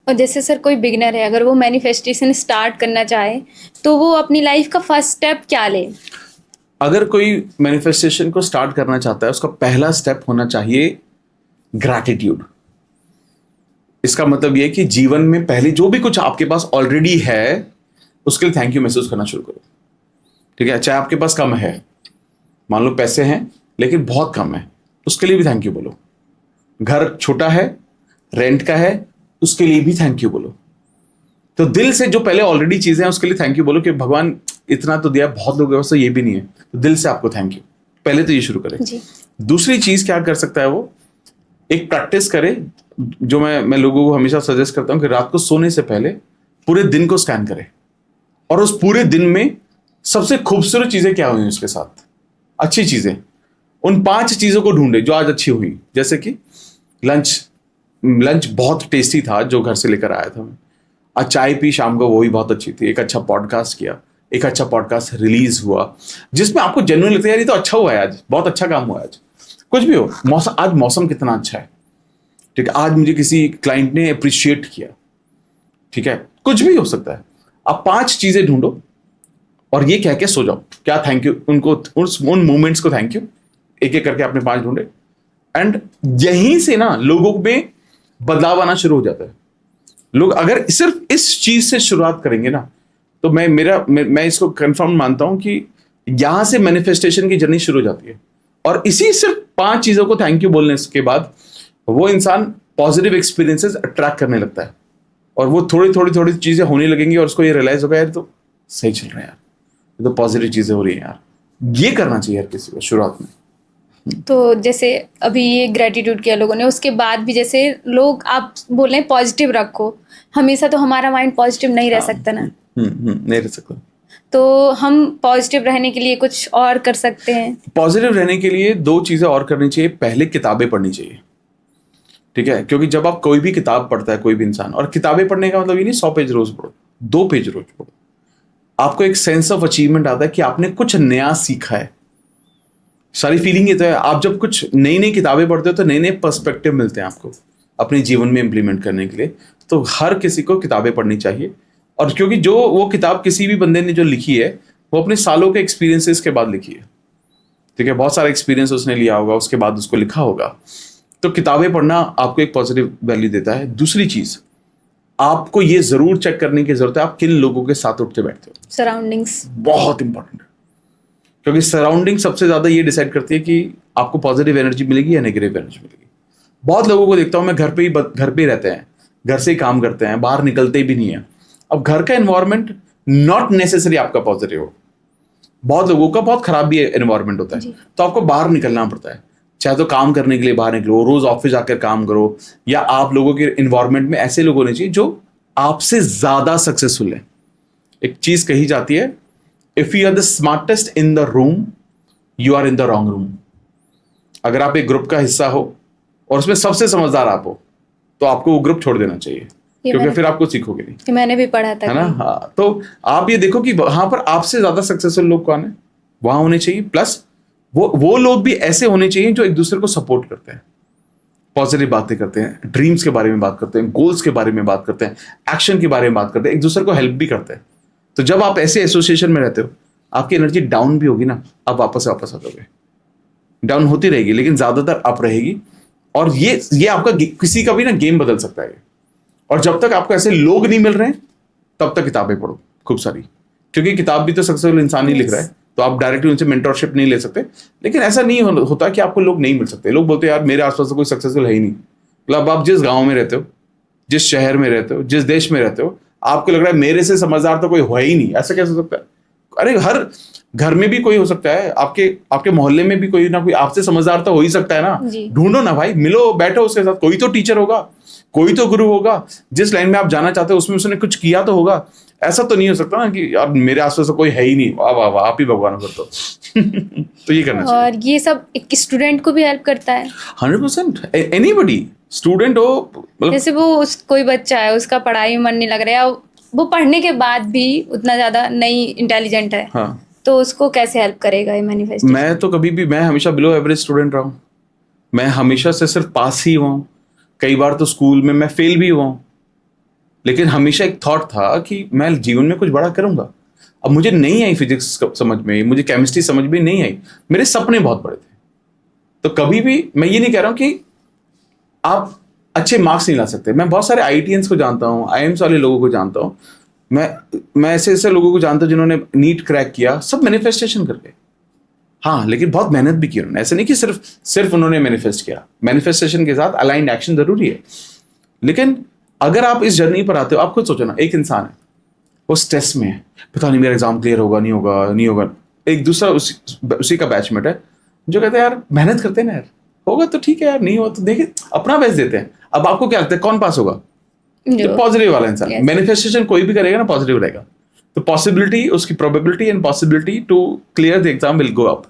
और जैसे सर कोई बिगिनर है, अगर वो मैनिफेस्टेशन स्टार्ट करना चाहे तो वो अपनी लाइफ का फर्स्ट स्टेप क्या ले? अगर कोई मैनिफेस्टेशन को स्टार्ट करना चाहता है, उसका पहला स्टेप होना चाहिए ग्रैटिट्यूड। इसका मतलब यह कि जीवन में पहले जो भी कुछ आपके पास ऑलरेडी है उसके लिए थैंक यू महसूस करना शुरू करो। ठीक है, चाहे आपके पास कम है, मान लो पैसे हैं लेकिन बहुत कम है, उसके लिए भी थैंक यू बोलो। घर छोटा है, रेंट का है, उसके लिए भी थैंक यू बोलो। तो दिल से जो पहले ऑलरेडी चीजें हैं उसके लिए थैंक यू बोलो कि भगवान इतना तो दिया, बहुत लोगों के पास तो ये भी नहीं है, तो दिल से आपको थैंक यू, पहले तो ये शुरू करें। दूसरी चीज क्या कर सकता है वो, एक प्रैक्टिस करे जो मैं लोगों को हमेशा सजेस्ट करता हूं कि रात को सोने से पहले पूरे दिन को स्कैन करें और उस पूरे दिन में सबसे खूबसूरत चीजें क्या हुई उसके साथ, अच्छी चीजें, उन 5 चीजों को ढूंढे जो आज अच्छी हुई। जैसे कि लंच बहुत टेस्टी था जो घर से लेकर आया था मैं, आज चाय पी शाम को, वो भी बहुत अच्छी थी। एक अच्छा पॉडकास्ट किया, एक अच्छा पॉडकास्ट रिलीज हुआ जिसमें आपको जेन्युइन लगता है यार ये तो अच्छा हुआ है, आज बहुत अच्छा काम हुआ है। आज कुछ भी हो, मौसम, आज मौसम कितना अच्छा है, ठीक है, आज मुझे किसी क्लाइंट ने अप्रिशिएट किया, ठीक है, कुछ भी हो सकता है। आप 5 चीजें ढूंढो और ये कह के सो जाओ क्या थैंक यू, उनको उन मोमेंट्स को थैंक यू, एक एक करके आपने 5 ढूंढे। एंड यहीं से ना लोगों में बदलाव आना शुरू हो जाता है। लोग अगर सिर्फ इस चीज से शुरुआत करेंगे ना, तो मैं इसको कंफर्म मानता हूं कि यहां से मैनिफेस्टेशन की जर्नी शुरू हो जाती है। और इसी सिर्फ 5 चीजों को थैंक यू बोलने के बाद वो इंसान पॉजिटिव एक्सपीरियंसेस अट्रैक्ट करने लगता है और वो थोड़ी चीजें होने लगेंगी और उसको ये रियलाइज होगा यार तो सही चल रहा है यार, ये तो पॉजिटिव चीजें हो रही हैं यार। ये करना चाहिए हर किसी को शुरुआत में। तो जैसे अभी ये ग्रेटिट्यूड किया लोगों ने, उसके बाद भी जैसे लोग आप बोल रहे हैं पॉजिटिव रखो, हमेशा तो हमारा माइंड पॉजिटिव नहीं रह सकता ना। नहीं रह सकता। तो हम पॉजिटिव रहने के लिए कुछ और कर सकते हैं? पॉजिटिव रहने के लिए 2 चीजें और करनी चाहिए। पहले किताबें पढ़नी चाहिए, ठीक है, क्योंकि जब आप कोई भी किताब पढ़ता है कोई भी इंसान, और किताबें पढ़ने का मतलब ये नहीं 100 पेज रोज पढ़ो, 2 पेज रोज पढ़ो, आपको एक सेंस ऑफ अचीवमेंट आता है कि आपने कुछ नया सीखा है। सारी फीलिंग ये तो है, आप जब कुछ नई किताबें पढ़ते हो तो नए पर्सपेक्टिव मिलते हैं आपको अपने जीवन में इंप्लीमेंट करने के लिए। तो हर किसी को किताबें पढ़नी चाहिए, और क्योंकि जो वो किताब किसी भी बंदे ने जो लिखी है वो अपने सालों के एक्सपीरियंसेस के बाद लिखी है, ठीक है, बहुत सारा एक्सपीरियंस उसने लिया होगा, उसके बाद उसको लिखा होगा। तो किताबें पढ़ना आपको एक पॉजिटिव वैल्यू देता है। दूसरी चीज, आपको ये जरूर चेक करने की जरूरत है आप किन लोगों के साथ उठते बैठते हो। सराउंडिंग्स बहुत इंपॉर्टेंट है, क्योंकि सराउंडिंग सबसे ज्यादा ये डिसाइड करती है कि आपको पॉजिटिव एनर्जी मिलेगी या नेगेटिव एनर्जी मिलेगी। बहुत लोगों को देखता हूं मैं, घर पे ही रहते हैं, घर से ही काम करते हैं, बाहर निकलते भी नहीं है। अब घर का एनवायरमेंट नॉट नेसेसरी आपका पॉजिटिव हो, बहुत लोगों का बहुत खराब भी एनवायरमेंट होता है, तो आपको बाहर निकलना पड़ता है। चाहे तो काम करने के लिए बाहर निकलो, रोज ऑफिस जाकर काम करो, या आप लोगों के एनवायरमेंट में ऐसे लोग होने चाहिए जो आपसे ज्यादा सक्सेसफुल है। एक चीज कही जाती है, if you are the smartest in the room you are in the wrong room. अगर आप एक ग्रुप का हिस्सा हो और उसमें सबसे समझदार आप हो तो आपको वो ग्रुप छोड़ देना चाहिए, क्योंकि फिर आपको सीखोगे नहीं। ये मैंने भी पढ़ा था, है ना। हाँ, तो आप ये देखो कि वहां पर आपसे ज्यादा सक्सेसफुल लोग कौन है, वहां होने चाहिए। प्लस वो लोग भी ऐसे होने चाहिए जो एक दूसरे को सपोर्ट करते हैं, पॉजिटिव बातें करते हैं, ड्रीम्स के बारे में बात करते हैं, गोल्स के बारे में बात करते हैं, एक्शन के बारे में बात करते हैं, एक दूसरे को हेल्प भी करते हैं। तो जब आप ऐसे एसोसिएशन में रहते हो, आपकी एनर्जी डाउन भी होगी ना, आप वापस आ जाओगे। डाउन होती रहेगी लेकिन ज्यादातर अप रहेगी, और ये आपका किसी का भी ना गेम बदल सकता है। और जब तक आपको ऐसे लोग नहीं मिल रहे हैं तब तक किताबें पढ़ो खूब सारी, क्योंकि किताब भी तो सक्सेसफुल इंसान ही लिख रहा है, तो आप डायरेक्टली उनसे मेंटरशिप नहीं ले सकते। लेकिन ऐसा नहीं होता कि आपको लोग नहीं मिल सकते। लोग बोलते हैं यार मेरे आसपास तो कोई सक्सेसफुल है ही नहीं। मतलब आप जिस गांव में रहते हो, जिस शहर में रहते हो, जिस देश में रहते हो, आपको लग रहा है मेरे से समझदार तो कोई है ही नहीं, ऐसा कैसे हो सकता है? अरे हर घर में भी कोई हो सकता है, आपके मोहल्ले में भी कोई ना कोई आपसे समझदार तो हो ही सकता है ना। ढूंढो ना भाई, मिलो, बैठो उसके साथ, कोई तो टीचर होगा, कोई तो गुरु होगा, जिस लाइन में आप जाना चाहते हो उसमें उसने कुछ किया तो होगा। ऐसा तो नहीं हो सकता ना कि यार मेरे आसपास तो कोई है ही नहीं, वाह वाह वाह, आप ही भगवान हो तो। तो ये करना चाहिए। और ये सब एक स्टूडेंट को भी हेल्प करता है 100%। एनीबडी, स्टूडेंट हो, मतलब जैसे वो कोई बच्चा है, उसका पढ़ाई में मन नहीं लग रहा है, वो पढ़ने के बाद भी उतना ज्यादा नहीं इंटेलिजेंट है, हाँ, तो उसको कैसे हेल्प करेगा ये मैनिफेस्टेशन? मैं हमेशा बिलो एवरेज स्टूडेंट रहा हूँ। मैं हमेशा से सिर्फ पास ही हुआ हूँ, कई बार तो स्कूल में मैं फेल भी हुआ हूँ। लेकिन हमेशा एक थॉट था कि मैं जीवन में कुछ बड़ा करूंगा। अब मुझे नहीं आई फिजिक्स समझ में, मुझे केमिस्ट्री समझ में नहीं आई, मेरे सपने बहुत बड़े थे। तो कभी भी मैं ये नहीं कह रहा हूं कि आप अच्छे मार्क्स नहीं ला सकते। मैं बहुत सारे आईआईटीएंस को जानता हूं, आईएम्स वाले लोगों को जानता हूं, मैं ऐसे ऐसे लोगों को जानता हूं जिन्होंने नीट क्रैक किया, सब मैनिफेस्टेशन करके। हाँ, लेकिन बहुत मेहनत भी की उन्होंने। ऐसे नहीं कि सिर्फ उन्होंने मैनिफेस्ट किया, मैनिफेस्टेशन के साथ अलाइंड एक्शन जरूरी है। लेकिन अगर आप इस जर्नी पर आते हो, आप खुद सोचो ना, एक इंसान है, वो स्ट्रेस में है, पता नहीं मेरा एग्जाम क्लियर होगा नहीं होगा नहीं होगा। एक दूसरा उसी का बैचमेट है जो कहते हैं यार मेहनत करते हैं ना यार, होगा तो ठीक है यार, नहीं होगा तो देखिए अपना बेस्ट देते हैं। अब आपको क्या लगता है कौन पास होगा? जो पॉजिटिव वाला इंसान। मैनिफेस्टेशन कोई भी करेगा ना पॉजिटिव रहेगा, तो पॉसिबिलिटी, उसकी probability and possibility to clear the exam will go up.